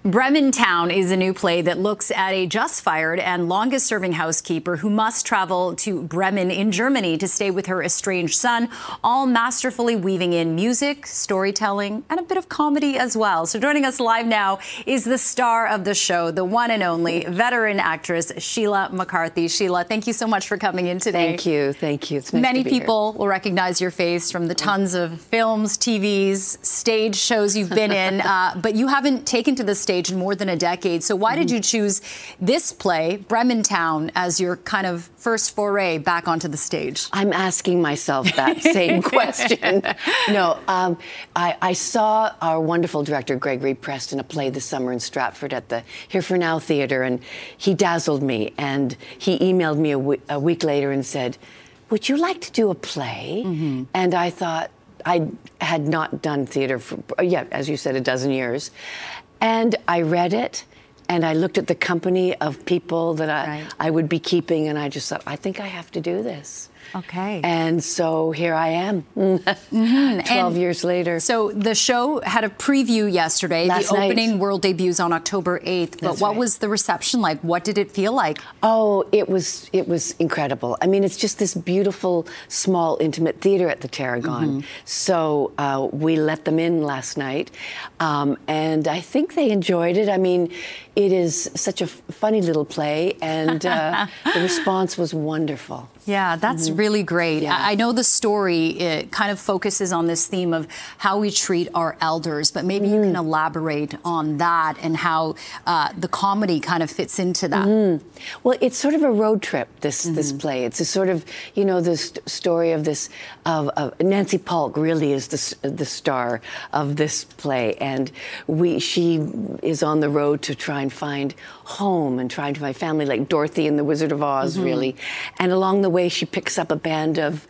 Bremen Town is a new play that looks at a just-fired and longest-serving housekeeper who must travel to Bremen in Germany to stay with her estranged son, all masterfully weaving in music, storytelling, and a bit of comedy as well. So joining us live now is the star of the show, the one and only veteran actress, Sheila McCarthy. Sheila, thank you so much for coming in today. Thank you. Thank you. It's nice Many to be people here. will recognize your face from the tons of films, TVs, stage shows you've been in, but you haven't taken to the stage in more than a decade. So why did you choose this play, Bremen Town, as your kind of first foray back onto the stage? I'm asking myself that same question. No, I saw our wonderful director, Gregory Preston, a play this summer in Stratford at the Here For Now Theatre, and he dazzled me. And he emailed me a week later and said, "Would you like to do a play?" And I thought, I had not done theatre for, as you said, a dozen years. And I read it, and I looked at the company of people that I would be keeping, and I just thought, I think I have to do this. Okay. And so here I am, 12 years later. So the show had a preview yesterday. Last the night. opening world debuts on October 8th. But what was the reception like? What did it feel like? Oh, it was incredible. I mean, it's just this beautiful, small, intimate theater at the Tarragon. So we let them in last night, and I think they enjoyed it. I mean, it is such a funny little play, and the response was wonderful. Yeah, that's really great. Yeah. I know the story, it kind of focuses on this theme of how we treat our elders, but maybe you can elaborate on that and how the comedy kind of fits into that. Well, it's sort of a road trip, this play. It's a sort of, you know, this story of this, of Nancy Polk really is the star of this play. And she is on the road to try and find home and trying to find family, like Dorothy in The Wizard of Oz, really. And along the way, she picks up a band of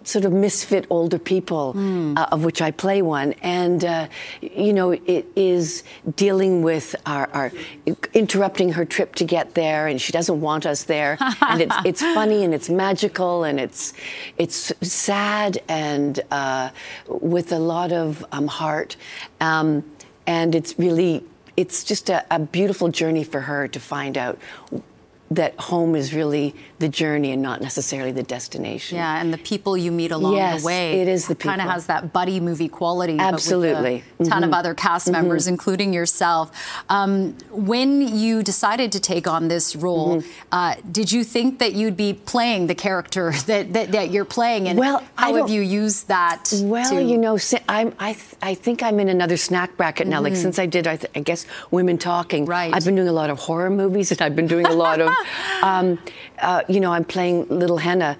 sort of misfit older people, of which I play one. And, you know, it is dealing with our interrupting her trip to get there, and she doesn't want us there. And it's funny, and it's magical, and it's sad, and with a lot of heart. And it's just a beautiful journey for her to find out that home is really the journey and not necessarily the destination. Yeah, and the people you meet along the way. Yes, it is the people. Kind of has that buddy movie quality. Absolutely. But with a ton of other cast members, including yourself. When you decided to take on this role, did you think that you'd be playing the character that you're playing? And how have you used that? Well, you know, I think I'm in another snack bracket now. Like since I did, I guess, Women Talking. Right. I've been doing a lot of horror movies, and I've been doing a lot of you know, I'm playing Little Henna,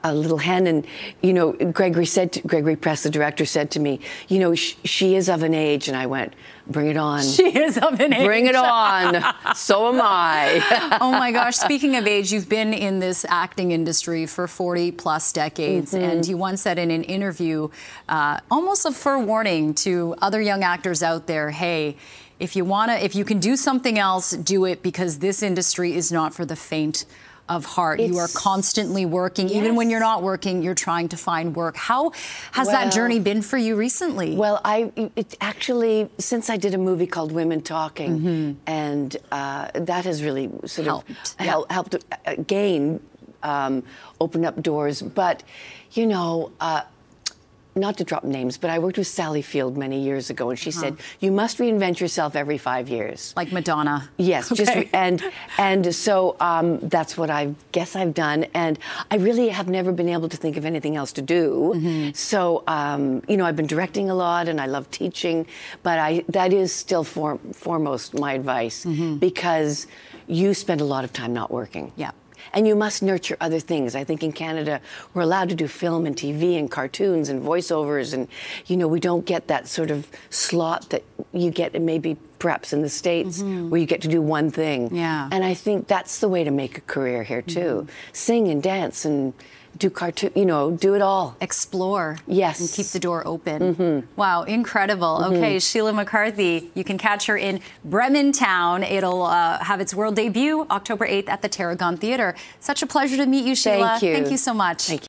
a little hen, and you know, Gregory Press, the director, said to me, you know, she is of an age, and I went, bring it on. She is of an age. Bring it on. So am I. Oh my gosh! Speaking of age, you've been in this acting industry for 40+ decades, and you once said in an interview, almost a forewarning to other young actors out there, hey, if you can do something else, do it, because this industry is not for the faint of heart. You are constantly working. Even when you're not working, you're trying to find work. How has that journey been for you recently? Well, it actually, since I did a movie called Women Talking, and that has really sort of helped again open up doors. But, you know, not to drop names, but I worked with Sally Field many years ago, and she said, you must reinvent yourself every 5 years. Like Madonna. Yes, and so that's what I guess I've done, and I really have never been able to think of anything else to do. So, you know, I've been directing a lot, and I love teaching, but that is still foremost my advice, because you spend a lot of time not working. Yeah. And you must nurture other things. I think in Canada, we're allowed to do film and TV and cartoons and voiceovers, and, you know, we don't get that sort of slot that you get maybe perhaps in the States, where you get to do one thing. Yeah. And I think that's the way to make a career here, too. Sing and dance and do cartoon, you know, do it all. Explore. Yes. And keep the door open. Wow, incredible. Okay, Sheila McCarthy, you can catch her in Bremen Town. It'll have its world debut October 8th at the Tarragon Theatre. Such a pleasure to meet you, Sheila. Thank you. Thank you so much. Thank you.